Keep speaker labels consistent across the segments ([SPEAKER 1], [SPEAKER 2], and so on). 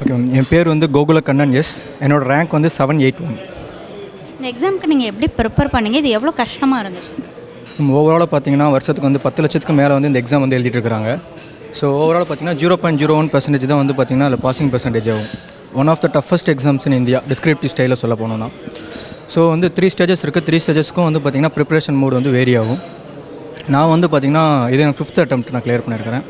[SPEAKER 1] Okay ma'am. என் பேர் வந்து Gokula Kannan. S, என்னோடய ரேங்க் வந்து 781.
[SPEAKER 2] இந்த எக்ஸாமுக்கு நீங்கள் எப்படி ப்ரிப்பேர் பண்ணீங்க? இது எவ்வளோ கஷ்டமாக இருந்துச்சு?
[SPEAKER 1] ஓவராலாக பார்த்தீங்கன்னா வருஷத்துக்கு வந்து 10 லட்சத்துக்கு மேலே வந்து இந்த எக்ஸாம் வந்து எழுதிட்டு இருக்காங்க. ஸோ ஓவரால் பார்த்தீங்கன்னா 0.01% தான் வந்து பார்த்தீங்கன்னா அதில் பாசிங் பர்சன்டேஜ் ஆகும். One of the toughest exams in India, descriptive ஸ்டைலில் சொல்ல போனோம்னா. ஸோ வந்து 3 ஸ்டேஜஸ் இருக்குது. 3 ஸ்டேஜஸ்க்கும் வந்து பார்த்திங்கன்னா ப்ரிப்பரேஷன் மோட் வந்து வேரி ஆகும். நான் வந்து பார்த்திங்கன்னா இது எனக்கு 5th அட்டெம்ப்ட் நான் கிளியர் பண்ணியிருக்கிறேன்.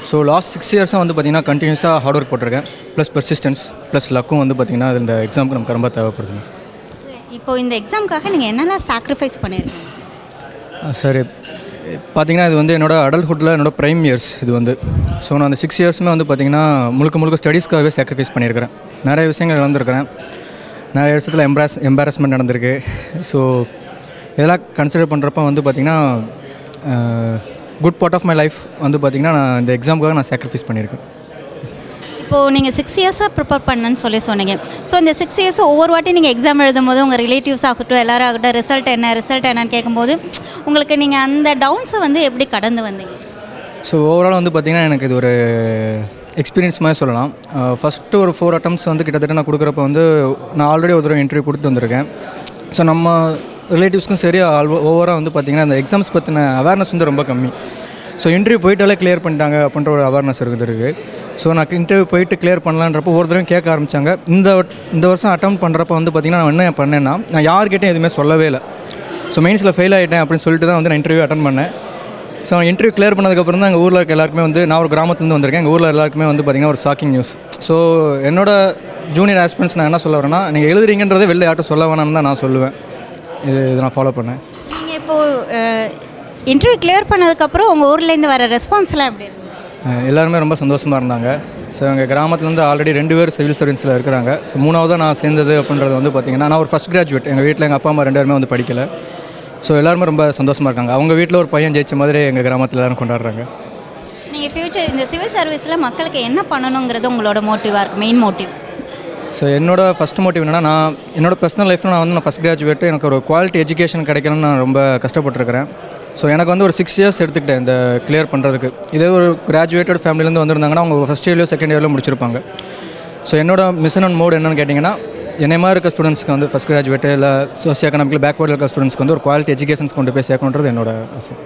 [SPEAKER 1] ஸோ லாஸ்ட் 6 இயர்ஸாக வந்து பார்த்திங்கன்னா கண்டினியூஸாக ஹார்ட் ஒர்க் போட்டிருக்கேன். ப்ளஸ் பெர்சிஸ்டன்ஸ் ப்ளஸ் லக்கும் வந்து பார்த்திங்கன்னா இந்த எக்ஸாமுக்கு நமக்கு ரொம்ப தேவைப்படுதுங்க.
[SPEAKER 2] இப்போது இந்த எக்ஸாமுக்காக நீங்கள் என்னென்ன சாக்ரிஃபைஸ் பண்ணியிருக்கீங்க?
[SPEAKER 1] சரி, பார்த்திங்கன்னா இது வந்து என்னோடய அடல்ட்ஹுட்டில் என்னோடய ப்ரைம் இயர்ஸ் இது வந்து. ஸோ நான் அந்த 6 இயர்ஸுமே வந்து பார்த்திங்கன்னா முழுக்க ஸ்டடீஸ்க்காகவே சாக்ரிஃபைஸ் பண்ணியிருக்கிறேன். நிறைய விஷயங்கள் இழந்திருக்கிறேன். நிறைய விஷயத்தில் எம்பாரஸ்மெண்ட் நடந்திருக்கு. ஸோ இதெல்லாம் கன்சிடர் பண்ணுறப்ப வந்து பார்த்திங்கன்னா good part of my life வந்து பார்த்திங்கன்னா நான் இந்த எக்ஸாமுக்காக நான் சாக்ரிஃபைஸ் பண்ணியிருக்கேன்.
[SPEAKER 2] இப்போது நீங்கள் 6 இயர்ஸாக ப்ரிப்பேர் பண்ணேன்னு சொன்னீங்க. ஸோ இந்த 6 இயர்ஸ் ஒவ்வொரு வாட்டி நீங்கள் எக்ஸாம் எழுதும் போது உங்கள் ரிலேட்டிவ்ஸ் ஆகட்டும் எல்லாரும் ஆகட்டும் ரிசல்ட் என்னன்னு கேட்கும்போது உங்களுக்கு நீங்கள் அந்த டவுன்ஸை வந்து எப்படி கடந்து வந்தீங்க?
[SPEAKER 1] ஸோ ஓவரால் வந்து பார்த்திங்கன்னா எனக்கு இது ஒரு எக்ஸ்பீரியன்ஸ் மாதிரி சொல்லலாம். ஃபஸ்ட்டு ஒரு 4 அட்டம்ப்ட்ஸ் வந்து கிட்டத்தட்ட நான் கொடுக்குறப்ப வந்து நான் ஆல்ரெடி ஒரு தடவை இன்டர்வியூ கொடுத்து வந்திருக்கேன். ஸோ நம்ம ரிலேட்டிவ்ஸ்க்கும் சரி ஓவராக வந்து பார்த்திங்கன்னா அந்த எக்ஸாம்ஸ் பற்றின அவேர்னஸ் வந்து ரொம்ப கம்மி. ஸோ இன்டர்வியூ போயிட்டாலே கிளியர் பண்ணிட்டாங்க அப்படின்ற ஒரு அவேர்னஸ் இருக்குது. ஸோ நான் இன்டர்வியூ போயிட்டு கிளியர் பண்ணலான்றப்போ ஒவ்வொரு தடவையும் கேட்க ஆரம்பித்தாங்க. இந்த வருஷம் அட்டம் பண்ணுறப்ப வந்து பார்த்திங்கன்னா நான் என்ன பண்ணேன்னா நான் யார்கிட்டையும் எதுவுமே சொல்லவே இல்லை. ஸோ மெயின்ஸில் ஃபெயில் ஆகிட்டேன் அப்படின்னு சொல்லிட்டு தான் வந்து நான் இன்டர்வியூ அட்டன் பண்ணேன். ஸோ இன்டர்வியூ கிளியர் பண்ணதுக்கப்புறம் தான் எங்கள் ஊரில் இருக்க எல்லாருக்குமே வந்து நான் ஒரு கிராமத்துலேருந்து வந்திருக்கேன். எங்கள் ஊரில் எல்லாருக்குமே வந்து பார்த்திங்கன்னா ஒரு ஷாக்கிங் நியூஸ். ஸோ என்னோடய ஜூனியர் ஆஸ்பிரண்ட்ஸ் நான் என்ன சொல்ல வரேன்னா நீங்கள் எழுதுறீங்கன்றதை வெளில யார்ட்டும் சொல்ல வேணாம்னு தான் நான் சொல்லுவேன். இது நான் ஃபாலோ பண்ணேன்.
[SPEAKER 2] நீங்கள் இப்போது இன்டர்வியூ கிளியர் பண்ணதுக்கப்புறம் உங்கள் ஊர்லேருந்து வர ரெஸ்பான்ஸ்லாம் எப்படி இருந்துச்சு?
[SPEAKER 1] எல்லாருமே ரொம்ப சந்தோஷமாக இருந்தாங்க. ஸோ எங்கள் கிராமத்துலேருந்து ஆல்ரெடி 2 பேர் சிவில் சர்வீஸில் இருக்கிறாங்க. ஸோ 3ஆவதாக நான் சேர்ந்தது அப்படின்றது வந்து பார்த்திங்கன்னா நான் ஒரு ஃபஸ்ட் கிராஜுவேட். எங்கள் வீட்டில் எங்கள் அப்பா அம்மா 2 பேருமே வந்து படிக்கலை. ஸோ எல்லாருமே ரொம்ப சந்தோஷமாக இருக்காங்க. அவங்க வீட்டில் ஒரு பையன் ஜெயிச்ச மாதிரி எங்கள் கிராமத்தில் எல்லாரும் கொண்டாடுறாங்க.
[SPEAKER 2] நீங்கள் ஃப்யூச்சர் இந்த சிவில் சர்வீஸில் மக்களுக்கு என்ன பண்ணணுங்கிறது உங்களோட மோட்டிவாக இருக்குது, மெயின் மோட்டிவ்?
[SPEAKER 1] ஸோ என்னோடய ஃபஸ்ட் மோட்டிவ் என்னென்னா நான் என்னோடய பர்சனல் லைஃப்பில் நான் ஃபஸ்ட் கிராஜுவேட்டு. எனக்கு ஒரு குவாலிட்டி எஜுகேஷன் கிடைக்கணும்னு நான் ரொம்ப கஷ்டப்பட்டுருக்கிறேன். ஸோ எனக்கு வந்து ஒரு 6 இயர்ஸ் எடுத்துக்கிட்டேன் இந்த கிளியர் பண்ணுறதுக்கு. இதே ஒரு கிராஜுவேட்டட் ஃபேமிலிலேருந்து வந்திருந்தாங்கன்னா அவங்க ஃபஸ்ட் இயர்லையோ செகண்ட் இயர்லையோ முடிச்சிருப்பாங்க. ஸோ என்னோட மிஷன் அண்ட் மோட் என்னென்னு கேட்டிங்கன்னா என்னை மாதிரி இருக்க ஸ்டூடெண்ட்ஸ்க்கு வந்து ஃபஸ்ட் கிராஜுவேட்டு இல்லை சோசியோ எக்கனாமிக்கல் பேக்வேர்டில் இருக்க ஸ்டூடெண்ட்ஸ்க்கு வந்து ஒரு குவாலிட்டி எஜுகேஷன்ஸ் கொண்டு போய் சேர்க்கணுன்றது என்னோட ஆசை.